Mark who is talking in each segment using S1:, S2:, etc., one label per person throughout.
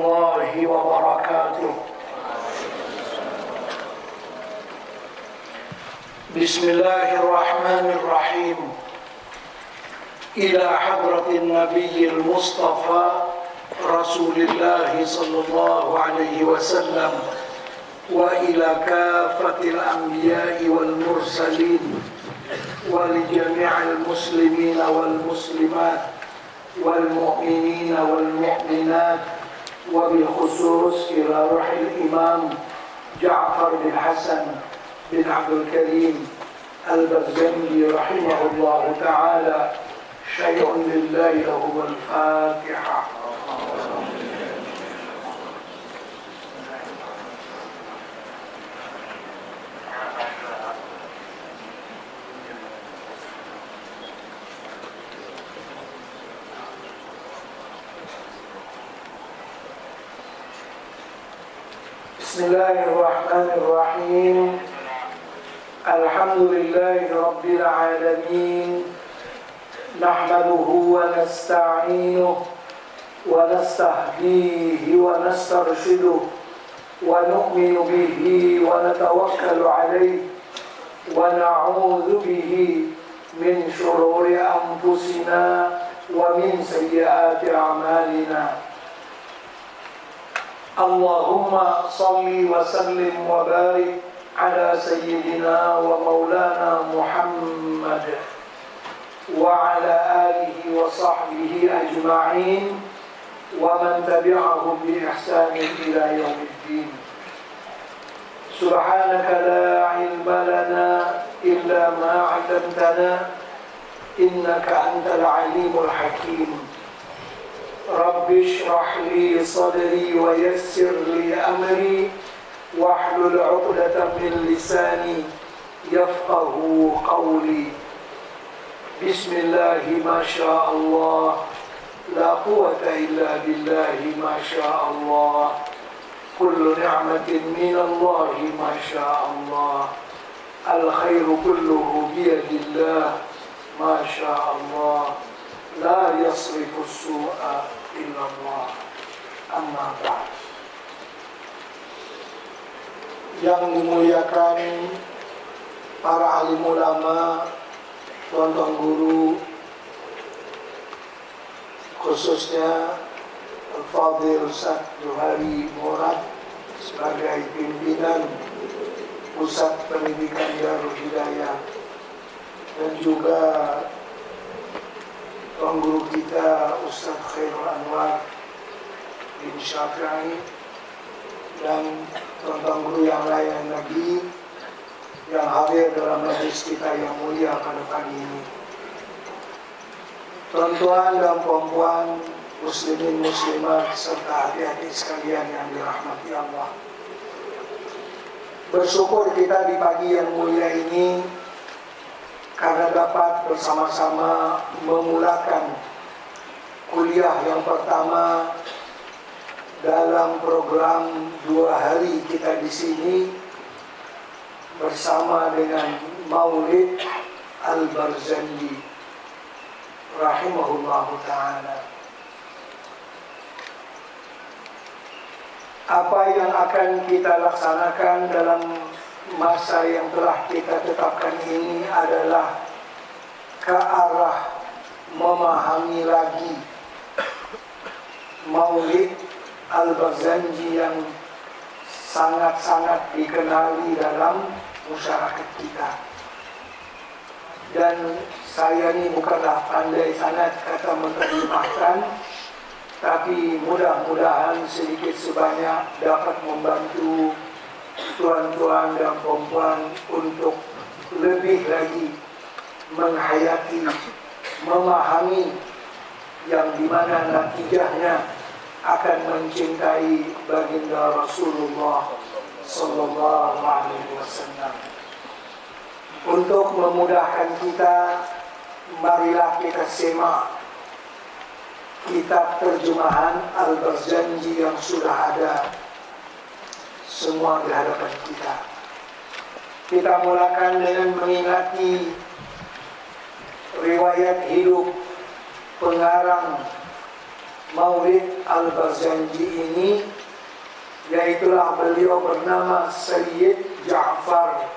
S1: الله وبركاته. بسم الله الرحمن الرحيم. إلى حضرة النبي المصطفى رسول الله صلى الله عليه وسلم وإلى كافة الأنبياء والمرسلين ولجميع المسلمين والمسلمات والمؤمنين والمؤمنات وبالخصوص إلى روح الإمام جعفر بن حسن بن عبد الكريم البرزنجي رحمه الله تعالى. شيء لله له الفاتحة. بسم الله الرحمن الرحيم. الحمد لله رب العالمين، نحمده ونستعينه ونستهديه ونسترشده ونؤمن به ونتوكل عليه ونعوذ به من شرور أنفسنا ومن سيئات أعمالنا. اللهم صل وسلم وبارك على سيدنا ومولانا محمد وعلى آله وصحبه أجمعين ومن تبعهم بإحسان إلى يوم الدين. سبحانك لا علم لنا إلا ما علمتنا إنك أنت العليم الحكيم. رب اشرح لي صدري ويسر لي أمري واحلل عقدة من لساني يفقه قولي. بسم الله ما شاء الله لا قوة إلا بالله ما شاء الله. كل نعمة من الله ما شاء الله. الخير كله بيد الله ما شاء الله. لا يصرف السوء إلا الله. أما بعد. Yang dimuliakan para alim ulama, tuan-tuan guru, khususnya Al-Fadhil Ustaz Johari Murad sebagai pimpinan Pusat Pendidikan Darul Hidayah, dan juga tuan guru kita Ustaz Khairul Anwar bin Syafi'i, dan tuan-tuan guru yang lain lagi yang hadir dalam majlis kita yang mulia pada pagi ini. Tuan-tuan dan puan-puan, muslimin muslimat serta adik-adik sekalian yang dirahmati Allah. Bersyukur kita di pagi yang mulia ini karena dapat bersama-sama memulakan kuliah yang pertama dalam program 2 hari kita di sini bersama dengan Maulid Al-Barzanji rahimahullahu ta'ala. Apa yang akan kita laksanakan dalam masa yang telah kita tetapkan ini adalah ke arah memahami lagi Maulid Al-Barzanji yang sangat-sangat dikenali dalam masyarakat kita. Dan saya ini bukanlah pandai sangat kata menerjemahkan, tapi mudah-mudahan sedikit sebanyak dapat membantu tuan-tuan dan perempuan untuk lebih lagi menghayati, memahami yang dimana natijahnya akan mencintai baginda Rasulullah sallallahu alaihi wasallam. Untuk memudahkan kita, marilah kita semak kitab terjemahan Al-Barzanji yang sudah ada semua di hadapan kita. Kita mulakan dengan mengingati riwayat hidup pengarang Maulid Al-Barzanji ini, yaitulah beliau bernama Sayyid Ja'far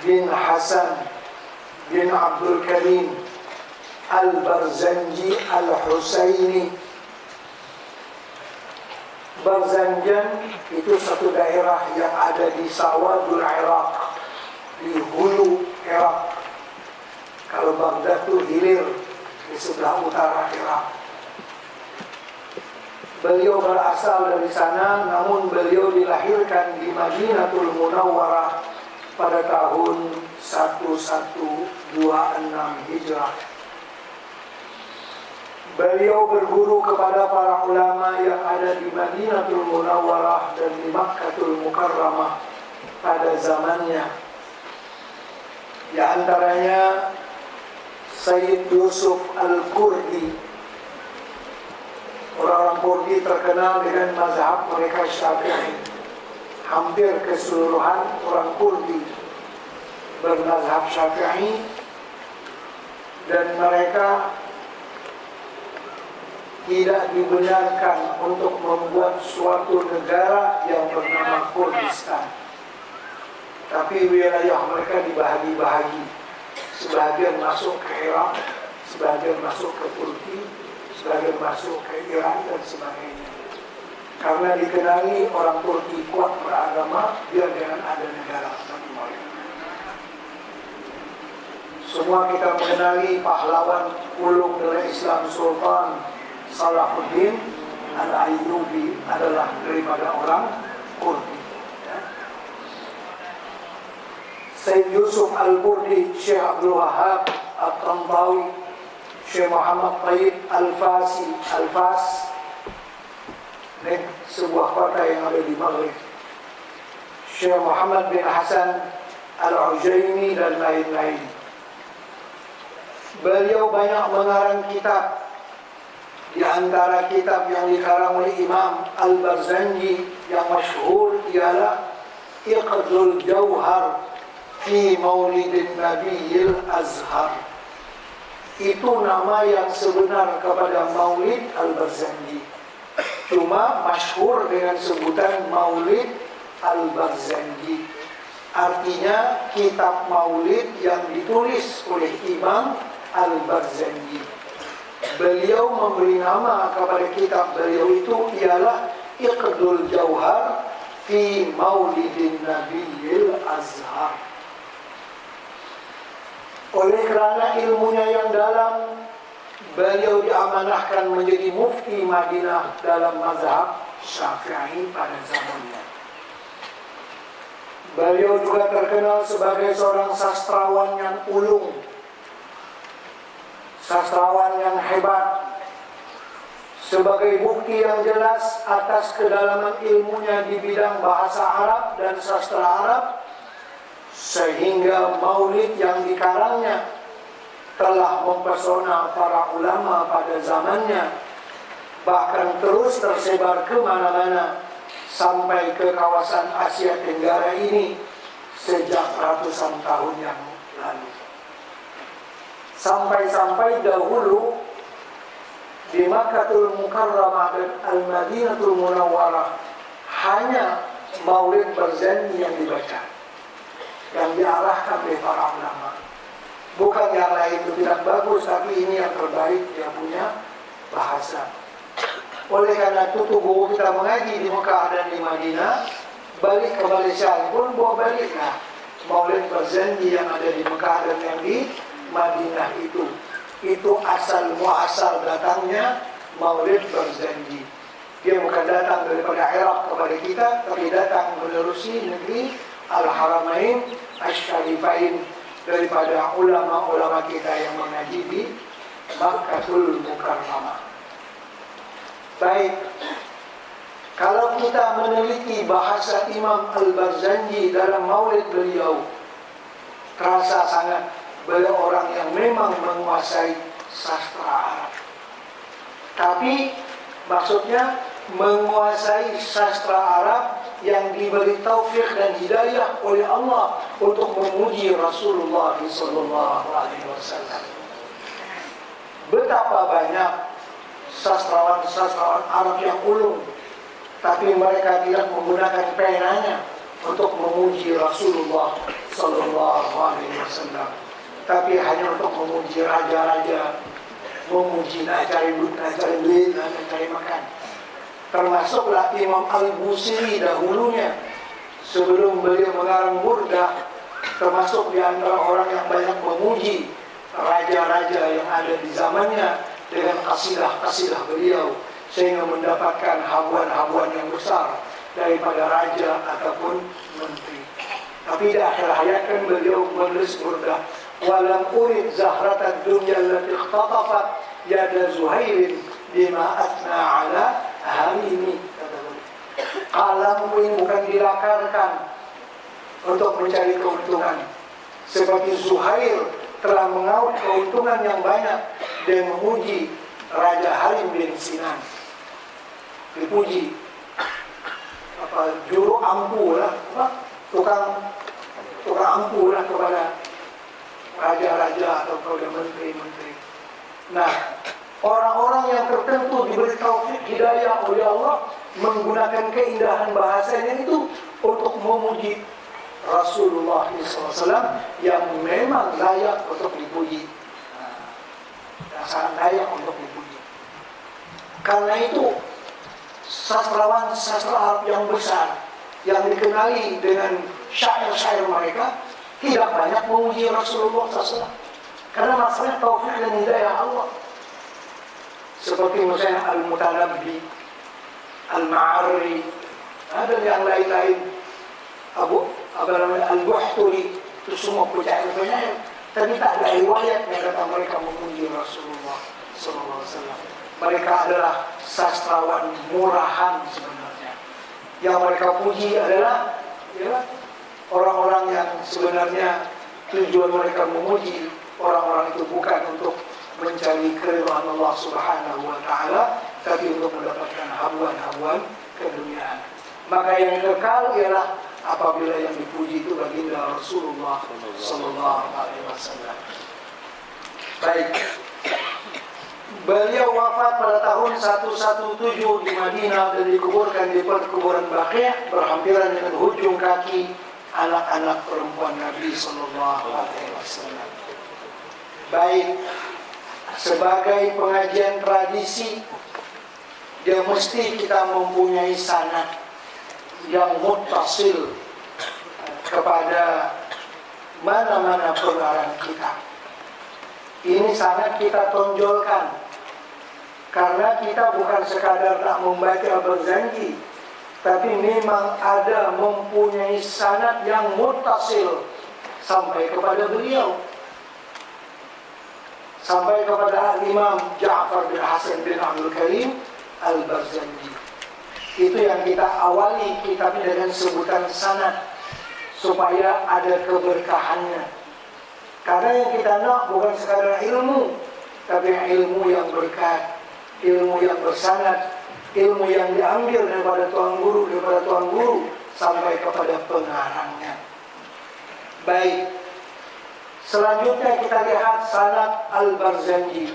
S1: bin Hasan bin Abdul Karim Al-Barzanji Al-Husaini. Barzanjan itu satu daerah yang ada di Sawadul Iraq, di hulu Irak. Kalau Baghdad itu hilir di sebelah utara Irak. Beliau berasal dari sana, namun beliau dilahirkan di Madinatul Munawwarah pada tahun 1126 Hijrah. Beliau berguru kepada para ulama yang ada di Madinatul Munawwarah dan di Makkatul Mukarramah pada zamannya. Di antaranya Sayyid Yusuf Al-Kurdi. Orang-orang Kurdi terkenal dengan mazhab mereka Syafi'i. Hampir keseluruhan orang Kurdi bermazhab Syafi'i, dan mereka tidak dibenarkan untuk membuat suatu negara yang bernama Kurdistan. Tapi wilayah mereka dibahagi-bahagi. Sebagian masuk ke Irak, sebagian masuk ke Turki, sebagian masuk ke Iran dan sebagainya. Karena dikenali orang Turki kuat beragama, biar jangan ada negara bagi mereka. Semua kita mengenali pahlawan ulung dari Islam Sultan Salahuddin Al-Ayyubi adalah daripada orang Kurdi. Sayyid Yusuf Al-Kurdi, Syekh Abdul Wahab At-Tantawi, Syekh Muhammad Tayyib Al-Fasi, Al-Fas, ini sebuah kota yang ada di Maghrib, Syekh Muhammad bin Hasan Al-Ujaini dan lain-lain. Beliau banyak mengarang kitab. Di antara kitab yang dikarang oleh Imam Al-Barzanji yang masyhur ialah Iqdul Jauhar fi Maulidin Nabiyil Azhar. Itu nama yang sebenar kepada Maulid Al-Barzanji. Cuma masyhur dengan sebutan Maulid Al-Barzanji. Artinya kitab Maulid yang ditulis oleh Imam Al-Barzanji. Beliau memberi nama kepada kitab beliau itu ialah Iqdul Jauhar fi Maulidin Nabiyil Azhar. Oleh kerana ilmunya yang dalam, beliau diamanahkan menjadi mufti Madinah dalam mazhab Syafi'i pada zamannya. Beliau juga terkenal sebagai seorang sastrawan yang ulung, sastrawan yang hebat. Sebagai bukti yang jelas atas kedalaman ilmunya di bidang bahasa Arab dan sastra Arab, sehingga maulid yang dikarangnya telah mempesona para ulama pada zamannya, bahkan terus tersebar ke mana-mana sampai ke kawasan Asia Tenggara ini sejak ratusan tahun yang lalu. Sampai-sampai dahulu di Makkatul Mukarramah dan Al-Madinatul Munawwarah hanya Maulid Barzanji yang dibaca, yang diarahkan oleh para ulama. Bukan yang lain itu tidak bagus, tapi ini yang terbaik, dia punya bahasa. Oleh karena itu guru kita mengaji di Mekah dan di Madinah, balik ke Malaysia pun bawa baliklah Maulid Barzanji yang ada di Mekah dan yang di Madinah itu asal muasal datangnya Maulid Barzanji. Dia bukan datang daripada Irak kepada kita, tapi datang menerusi negeri Al-Haramain Asy-Syarifain daripada ulama-ulama kita yang mengaji di Makkatul Mukarramah. Baik, kalau kita meneliti bahasa Imam Al-Barzanji dalam Maulid beliau, terasa sangat beliau orang yang memang menguasai sastra Arab. Tapi maksudnya menguasai sastra Arab yang diberi taufik dan hidayah oleh Allah untuk memuji Rasulullah SAW. Betapa banyak sastrawan Arab yang ulung, tapi mereka tidak menggunakan penanya untuk memuji Rasulullah Sallallahu Alaihi Wasallam, tapi hanya untuk memuji raja-raja, memuji nak cari duit, nak cari makan. Termasuklah Imam Al-Busiri dahulunya, sebelum beliau mengarang burdah, termasuk di antara orang yang banyak memuji raja-raja yang ada di zamannya dengan kasidah-kasidah beliau, sehingga mendapatkan habuan-habuan yang besar daripada raja ataupun menteri. Tapi di akhir hayat kan beliau menulis burdah, walam urid zahratad dunya allati ikhtatafat yada Zuhairin bima athna ala harimi. Qalamku ini bukan dilakarkan untuk mencari keuntungan, seperti Zuhair telah mengaut keuntungan yang banyak dan memuji Raja Harim bin Sinan. Dipuji juru ampu lah, tukang ampu lah kepada raja-raja atau kepada menteri-menteri. Nah, orang-orang yang tertentu diberi taufik hidayah oleh Allah menggunakan keindahan bahasanya itu untuk memuji Rasulullah SAW yang memang layak untuk dipuji, yang sangat layak untuk dipuji. Karena itu sastrawan sastra Arab yang besar yang dikenali dengan syair-syair mereka tidak banyak memuji Rasulullah SAW, karena maksudnya taufik dan hidayah Allah. Seperti misalnya Al-Mutanabbi, Al-Ma'arri, ada yang lain-lain, Al-Buhturi, itu semua penyair-penyair, tapi tak ada riwayat yang kata mereka memuji Rasulullah SAW. Mereka adalah sastrawan murahan sebenarnya. Yang mereka puji adalah orang-orang yang sebenarnya tujuan mereka memuji orang-orang itu bukan untuk mencari keridhaan Allah Subhanahu wa Ta'ala, tapi untuk mendapatkan habuan-habuan keduniaan. Maka yang kekal ialah apabila yang dipuji itu baginda Rasulullah Sallallahu Alaihi Wasallam. Baik, beliau wafat pada tahun 117 di Madinah dan dikuburkan di kuburan Baqi', berhampiran dengan hujung kaki anak-anak perempuan Nabi Sallallahu Alaihi Wasallam. Baik, sebagai pengajian tradisi, dia mesti kita mempunyai sanad yang muttasil kepada mana-mana pengarang kita. Ini sangat kita tonjolkan, karena kita bukan sekadar nak membaca berjanji, tapi memang ada mempunyai sanad yang muttasil sampai kepada beliau, sampai kepada Imam Ja'far bin Hasan bin Abdul Karim Al-Barzanji. Itu yang kita awali kitab dengan sebutan sanad, supaya ada keberkahannya. Karena yang kita nak bukan sekadar ilmu, tapi ilmu yang berkah, ilmu yang bersanad, ilmu yang diambil daripada tuan guru sampai kepada pengarangnya. Baik, selanjutnya kita lihat sanad Al-Barzanji.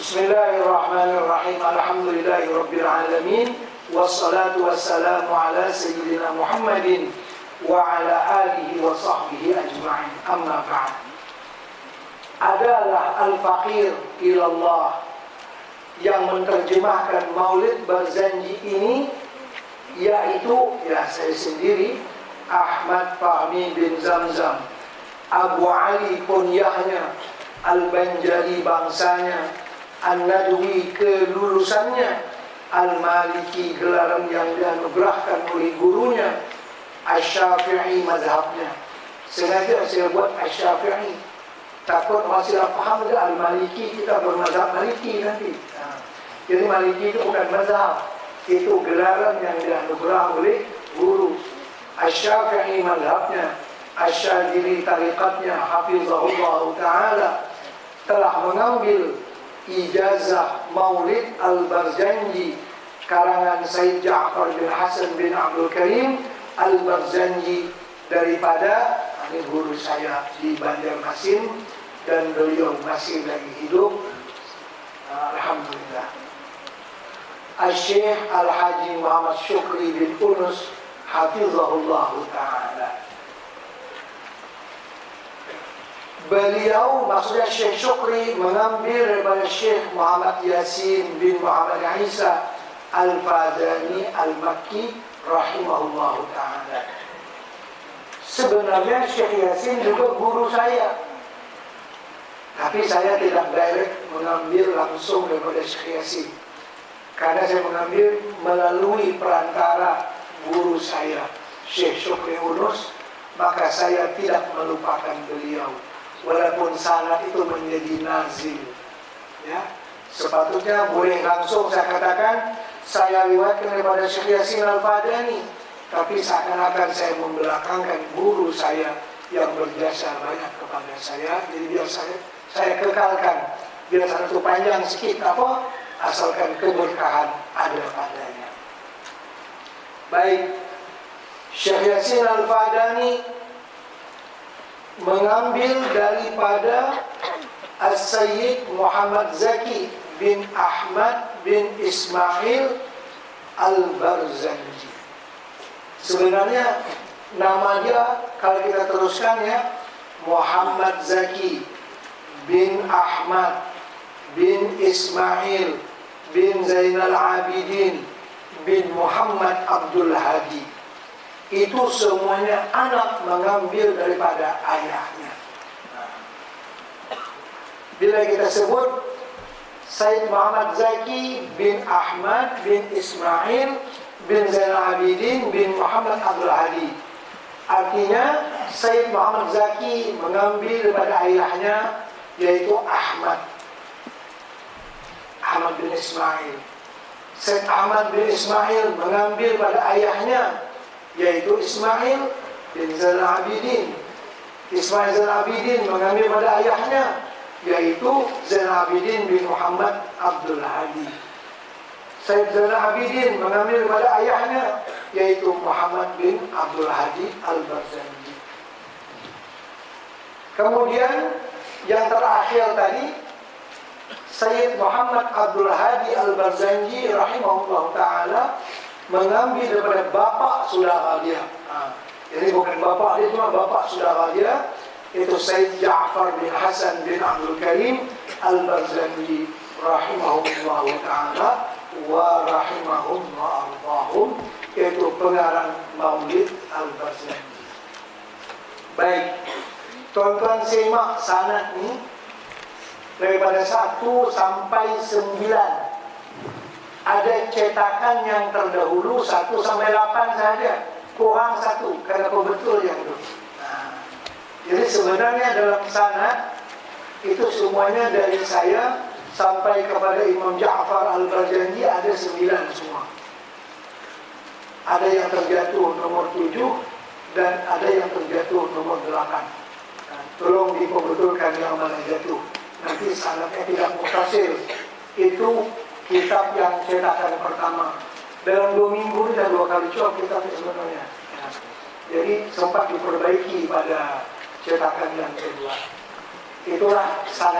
S1: Bismillahirrahmanirrahim. Alhamdulillahirabbil alamin, wassalatu wassalamu ala sayyidina Muhammadin wa ala alihi wa sahbihi ajma'in. Amma ba'd. Adalah al-faqir ilallah yang menerjemahkan Maulid Barzanji ini, yaitu saya sendiri, Ahmad Fahmi bin Zamzam, Abu Ali kunyahnya, Al-Banjari bangsanya, An-Nadwi kelulusannya, Al-Maliki gelaran yang dianugerahkan oleh gurunya, Asy-Syafi'i mazhabnya. Sengaja saya buat Asy-Syafi'i, takut masih paham ke Al-Maliki, kita bermazhab Maliki nanti. Jadi Maliki itu bukan mazhab, itu gelaran yang dianugerah oleh guru. Asy-Syafi'i mazhabnya, Asy-Syadzili tariqatnya, hafizahullah ta'ala, telah mengambil ijazah Maulid Al-Barzanji karangan Said Ja'far bin Hasan bin Abdul Karim Al-Barzanji daripada guru saya di Banjarmasin, dan beliau masih lagi hidup, Alhamdulillah. Al-Syekh Al-Haji Muhammad Syukri bin Unus hafizahullah ta'ala. Beliau, maksudnya Syekh Syukri, mengambil daripada Syekh Muhammad Yasin bin Muhammad Isa Al-Fadani Al-Makki rahimahullah ta'ala. Sebenarnya Syekh Yasin juga guru saya, tapi saya tidak direct mengambil langsung daripada Syekh Yasin, karena saya mengambil melalui perantara guru saya Syekh Syukri Unus. Maka saya tidak melupakan beliau, walaupun sanad itu menjadi nazil, ya. Sepatutnya boleh langsung saya katakan saya riwayatkan daripada Syekh Yasin Al-Fadani, tapi seakan-akan saya membelakangkan guru saya yang berjasa banyak kepada saya. Jadi biar saya kekalkan, biar satu panjang sedikit apa, asalkan keberkahan ada padanya. Baik, Syekh Yasin Al-Fadani mengambil daripada As-Sayyid Muhammad Zaki bin Ahmad bin Ismail Al-Barzanji. Sebenarnya nama dia kalau kita teruskan ya, Muhammad Zaki bin Ahmad bin Ismail bin Zainal Abidin bin Muhammad Abdul Hadi. Itu semuanya anak mengambil daripada ayahnya. Bila kita sebut Sayyid Muhammad Zaki bin Ahmad bin Ismail bin Zainal Abidin bin Muhammad Abdul Hadi, artinya Sayyid Muhammad Zaki mengambil daripada ayahnya, yaitu Ahmad bin Ismail. Sayyid Ahmad bin Ismail mengambil pada ayahnya, yaitu Ismail bin Zainal Abidin. Ismail Zainal Abidin mengambil pada ayahnya, yaitu Zainal Abidin bin Muhammad Abdul Hadi. Sayyid Zainal Abidin mengambil pada ayahnya, yaitu Muhammad bin Abdul Hadi Al-Barzanji. Kemudian yang terakhir tadi, Sayyid Muhammad Abdul Hadi Al-Barzanji rahimahullah ta'ala mengambil daripada bapak saudara dia. Jadi bukan bapak dia, cuma bapak saudara dia, itu Sayyid Ja'far bin Hasan bin Abdul Karim Al-Barzanji rahimahullah ta'ala wa rahimahum wa arbahum, yaitu pengarang Maulid Al-Barzanji. Baik, tuan-tuan simak sanad ini daripada 1 sampai 9. Ada cetakan yang terdahulu 1 sampai 8 saja, kurang 1 karena betul yang itu. Jadi sebenarnya dalam sanad itu semuanya dari saya sampai kepada Imam Ja'far Al-Barzanji ada 9 semua. Ada yang terjatuh nomor 7 dan ada yang terjatuh nomor 8. Tolong dibetulkan yang mana jatuh. Nanti sanadnya tidak mutasil. Itu kitab yang cetakan pertama. Dalam 2 minggu ini dan 2 kali cop kitabnya sebenarnya. Jadi sempat diperbaiki pada cetakan yang kedua. Itulah sanad.